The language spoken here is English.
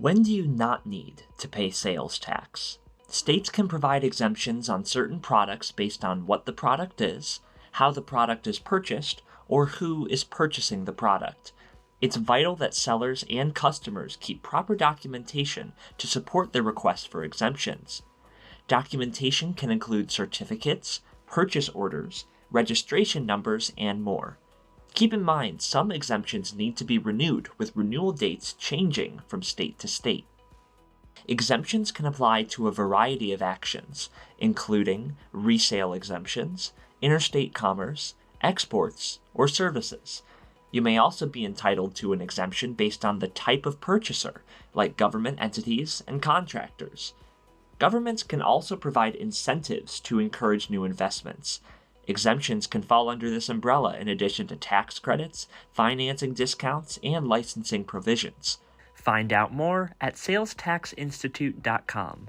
When do you not need to pay sales tax? States can provide exemptions on certain products based on what the product is, how the product is purchased, or who is purchasing the product. It's vital that sellers and customers keep proper documentation to support their request for exemptions. Documentation can include certificates, purchase orders, registration numbers, and more. Keep in mind, some exemptions need to be renewed, with renewal dates changing from state to state. Exemptions can apply to a variety of actions, including resale exemptions, interstate commerce, exports, or services. You may also be entitled to an exemption based on the type of purchaser, like government entities and contractors. Governments can also provide incentives to encourage new investments. Exemptions can fall under this umbrella in addition to tax credits, financing discounts, and licensing provisions. Find out more at salestaxinstitute.com.